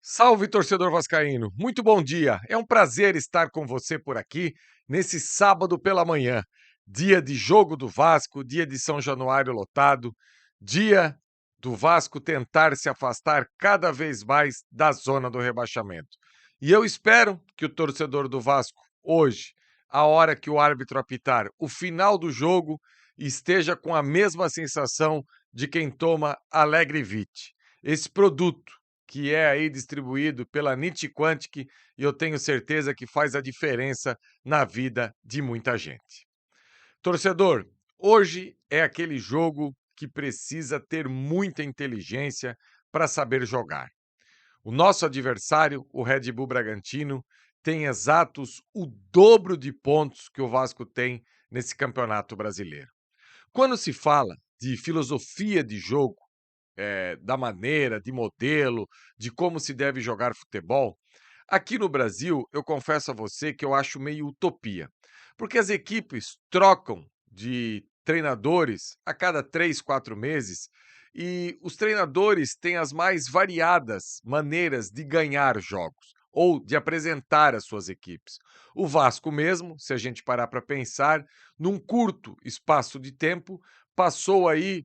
Salve, torcedor vascaíno! Muito bom dia! É um prazer estar com você por aqui nesse sábado pela manhã, dia de jogo do Vasco, dia de São Januário lotado, dia do Vasco tentar se afastar cada vez mais da zona do rebaixamento. E eu espero que o torcedor do Vasco, hoje, a hora que o árbitro apitar o final do jogo, esteja com a mesma sensação de quem toma Alegre Vite. Esse produto que é aí distribuído pela Nit Quantic e eu tenho certeza que faz a diferença na vida de muita gente. Torcedor, hoje é aquele jogo que precisa ter muita inteligência para saber jogar. O nosso adversário, o Red Bull Bragantino, tem exatos o dobro de pontos que o Vasco tem nesse Campeonato Brasileiro. Quando se fala de filosofia de jogo, da maneira, de modelo, de como se deve jogar futebol, aqui no Brasil, eu confesso a você que eu acho meio utopia, porque as equipes trocam de treinadores a cada 3, 4 meses e os treinadores têm as mais variadas maneiras de ganhar jogos ou de apresentar as suas equipes. O Vasco mesmo, se a gente parar para pensar, num curto espaço de tempo, passou aí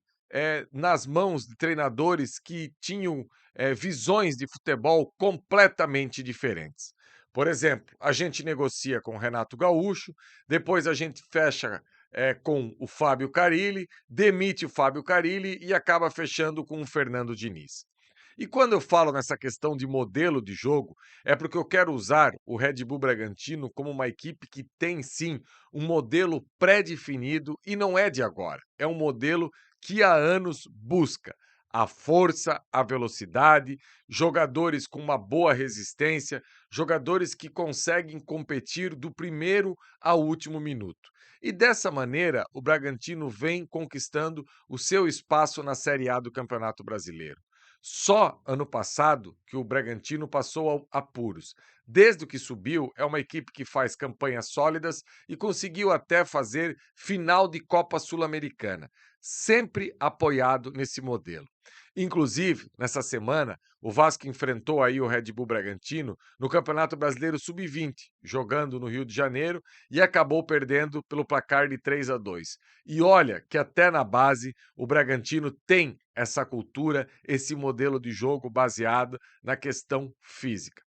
nas mãos de treinadores que tinham visões de futebol completamente diferentes. Por exemplo, a gente negocia com o Renato Gaúcho, depois a gente fecha com o Fábio Carille, demite o Fábio Carille e acaba fechando com o Fernando Diniz. E quando eu falo nessa questão de modelo de jogo, é porque eu quero usar o Red Bull Bragantino como uma equipe que tem sim um modelo pré-definido e não é de agora. É um modelo que há anos busca a força, a velocidade, jogadores com uma boa resistência, jogadores que conseguem competir do primeiro ao último minuto. E dessa maneira, o Bragantino vem conquistando o seu espaço na Série A do Campeonato Brasileiro. Só ano passado que o Bragantino passou apuros. Desde que subiu, é uma equipe que faz campanhas sólidas e conseguiu até fazer final de Copa Sul-Americana, sempre apoiado nesse modelo. Inclusive, nessa semana, o Vasco enfrentou aí o Red Bull Bragantino no Campeonato Brasileiro Sub-20, jogando no Rio de Janeiro e acabou perdendo pelo placar de 3-2. E olha que até na base o Bragantino tem essa cultura, esse modelo de jogo baseado na questão física.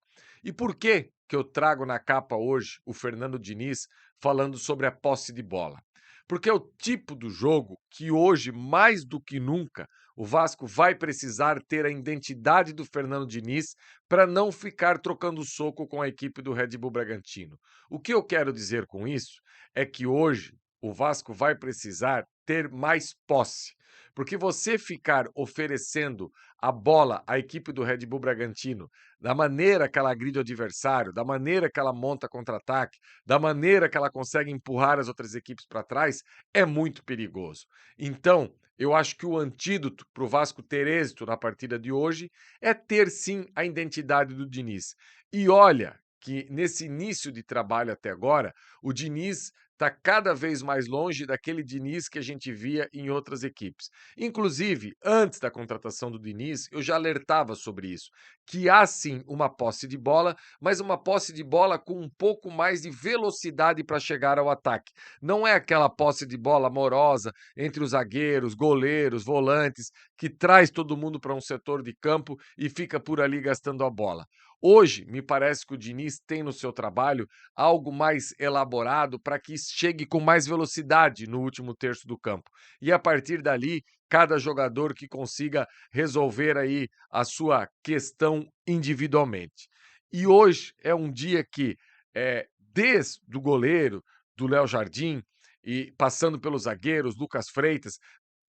E por que eu trago na capa hoje o Fernando Diniz falando sobre a posse de bola? Porque é o tipo do jogo que hoje, mais do que nunca, o Vasco vai precisar ter a identidade do Fernando Diniz para não ficar trocando soco com a equipe do Red Bull Bragantino. O que eu quero dizer com isso é que hoje o Vasco vai precisar ter mais posse. Porque você ficar oferecendo a bola à equipe do Red Bull Bragantino da maneira que ela agride o adversário, da maneira que ela monta contra-ataque, da maneira que ela consegue empurrar as outras equipes para trás, é muito perigoso. Então, eu acho que o antídoto para o Vasco ter êxito na partida de hoje é ter sim a identidade do Diniz. E olha que nesse início de trabalho até agora, o Diniz está cada vez mais longe daquele Diniz que a gente via em outras equipes. Inclusive, antes da contratação do Diniz, eu já alertava sobre isso, que há sim uma posse de bola, mas uma posse de bola com um pouco mais de velocidade para chegar ao ataque. Não é aquela posse de bola amorosa entre os zagueiros, goleiros, volantes, que traz todo mundo para um setor de campo e fica por ali gastando a bola. Hoje, me parece que o Diniz tem no seu trabalho algo mais elaborado para que chegue com mais velocidade no último terço do campo. E a partir dali, cada jogador que consiga resolver aí a sua questão individualmente. E hoje é um dia que, desde o goleiro, do Léo Jardim, e passando pelos zagueiros, Lucas Freitas,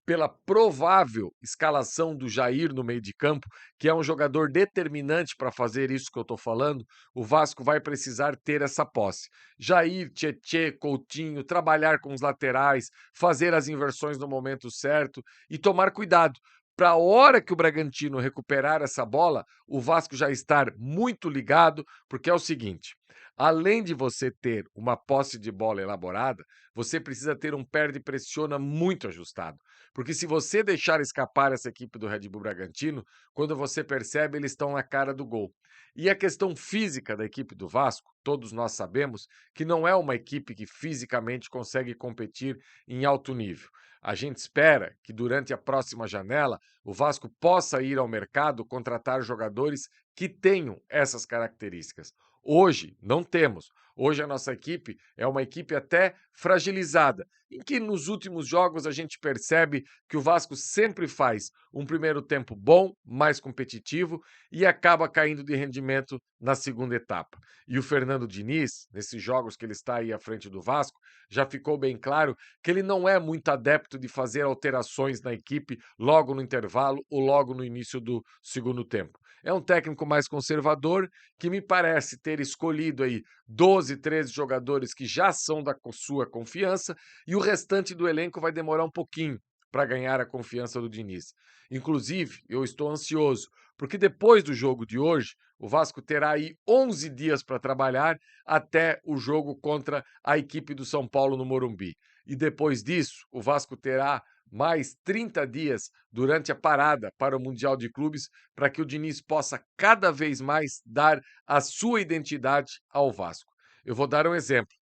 pela provável escalação do Jair no meio de campo, que é um jogador determinante para fazer isso que eu estou falando, o Vasco vai precisar ter essa posse. Jair, Tietê, Coutinho, trabalhar com os laterais, fazer as inversões no momento certo e tomar cuidado. Para a hora que o Bragantino recuperar essa bola, o Vasco já estar muito ligado, porque é o seguinte: além de você ter uma posse de bola elaborada, você precisa ter um perde-pressiona muito ajustado. Porque se você deixar escapar essa equipe do Red Bull Bragantino, quando você percebe, eles estão na cara do gol. E a questão física da equipe do Vasco, todos nós sabemos que não é uma equipe que fisicamente consegue competir em alto nível. A gente espera que durante a próxima janela o Vasco possa ir ao mercado contratar jogadores que tenham essas características. Hoje não temos. Hoje a nossa equipe é uma equipe até fragilizada, em que nos últimos jogos a gente percebe que o Vasco sempre faz um primeiro tempo bom, mais competitivo e acaba caindo de rendimento na segunda etapa. E o Fernando Diniz, nesses jogos que ele está aí à frente do Vasco, já ficou bem claro que ele não é muito adepto de fazer alterações na equipe logo no intervalo ou logo no início do segundo tempo. É um técnico mais conservador que me parece ter escolhido aí 12, 13 jogadores que já são da sua confiança e o restante do elenco vai demorar um pouquinho para ganhar a confiança do Diniz. Inclusive, eu estou ansioso, porque depois do jogo de hoje, o Vasco terá aí 11 dias para trabalhar até o jogo contra a equipe do São Paulo no Morumbi. E depois disso, o Vasco terá mais 30 dias durante a parada para o Mundial de Clubes, para que o Diniz possa cada vez mais dar a sua identidade ao Vasco. Eu vou dar um exemplo.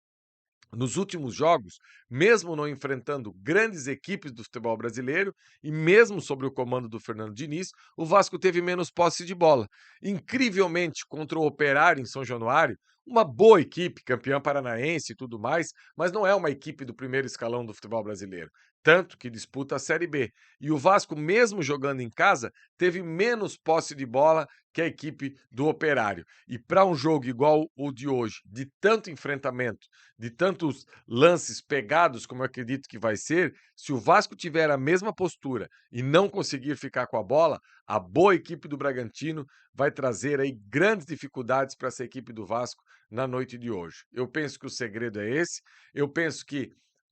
Nos últimos jogos, mesmo não enfrentando grandes equipes do futebol brasileiro e mesmo sob o comando do Fernando Diniz, o Vasco teve menos posse de bola. Incrivelmente, contra o Operário em São Januário, uma boa equipe, campeã paranaense e tudo mais, mas não é uma equipe do primeiro escalão do futebol brasileiro. Tanto que disputa a Série B. E o Vasco, mesmo jogando em casa, teve menos posse de bola que a equipe do Operário. E para um jogo igual o de hoje, de tanto enfrentamento, de tantos lances pegados, como eu acredito que vai ser, se o Vasco tiver a mesma postura e não conseguir ficar com a bola, a boa equipe do Bragantino vai trazer aí grandes dificuldades para essa equipe do Vasco na noite de hoje. Eu penso que o segredo é esse, eu penso que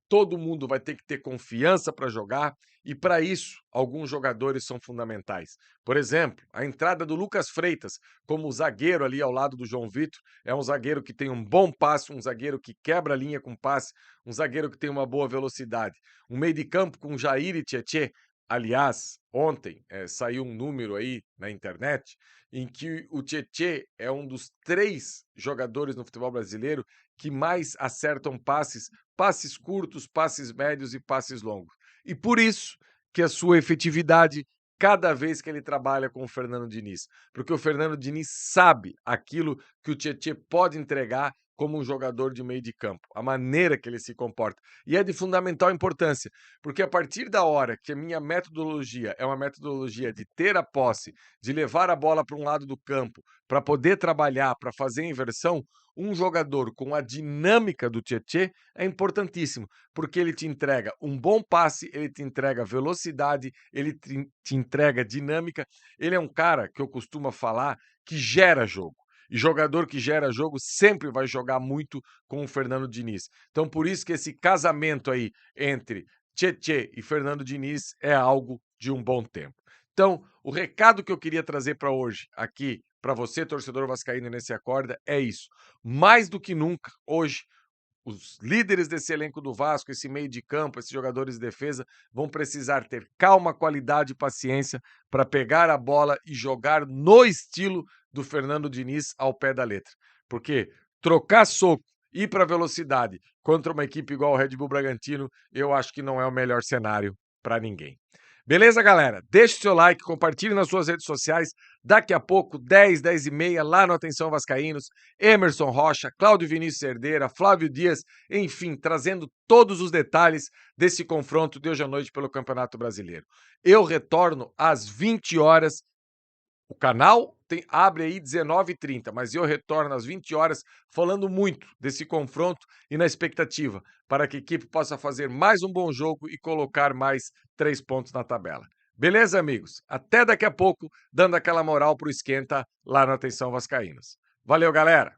todo mundo vai ter que ter confiança para jogar e para isso alguns jogadores são fundamentais. Por exemplo, a entrada do Lucas Freitas como zagueiro ali ao lado do João Vitor, é um zagueiro que tem um bom passe, um zagueiro que quebra a linha com passe, um zagueiro que tem uma boa velocidade. Um meio de campo com Jair e Tietê. Aliás, ontem saiu um número aí na internet em que o Tietê é um dos 3 jogadores no futebol brasileiro que mais acertam passes, passes curtos, passes médios e passes longos. E por isso que a sua efetividade cada vez que ele trabalha com o Fernando Diniz, porque o Fernando Diniz sabe aquilo que o Tietê pode entregar como um jogador de meio de campo, a maneira que ele se comporta. E é de fundamental importância, porque a partir da hora que a minha metodologia é uma metodologia de ter a posse, de levar a bola para um lado do campo, para poder trabalhar, para fazer a inversão, um jogador com a dinâmica do Tietê é importantíssimo, porque ele te entrega um bom passe, ele te entrega velocidade, ele te entrega dinâmica. Ele é um cara que eu costumo falar que gera jogo. E jogador que gera jogo sempre vai jogar muito com o Fernando Diniz. Então, por isso que esse casamento aí entre Tietê e Fernando Diniz é algo de um bom tempo. Então, o recado que eu queria trazer para hoje aqui, para você, torcedor vascaíno nesse Acorda, é isso. Mais do que nunca, hoje, os líderes desse elenco do Vasco, esse meio de campo, esses jogadores de defesa, vão precisar ter calma, qualidade e paciência para pegar a bola e jogar no estilo do Fernando Diniz ao pé da letra. Porque trocar soco, ir para velocidade contra uma equipe igual o Red Bull Bragantino, eu acho que não é o melhor cenário para ninguém. Beleza, galera? Deixe o seu like, compartilhe nas suas redes sociais. Daqui a pouco, 10, 10 e meia, lá no Atenção Vascaínos, Emerson Rocha, Cláudio Vinícius Herdeira, Flávio Dias, enfim, trazendo todos os detalhes desse confronto de hoje à noite pelo Campeonato Brasileiro. Eu retorno às 20 horas O canal abre aí 19h30, mas eu retorno às 20 horas falando muito desse confronto e na expectativa para que a equipe possa fazer mais um bom jogo e colocar mais 3 pontos na tabela. Beleza, amigos? Até daqui a pouco, dando aquela moral pro esquenta lá no Atenção Vascaínos. Valeu, galera!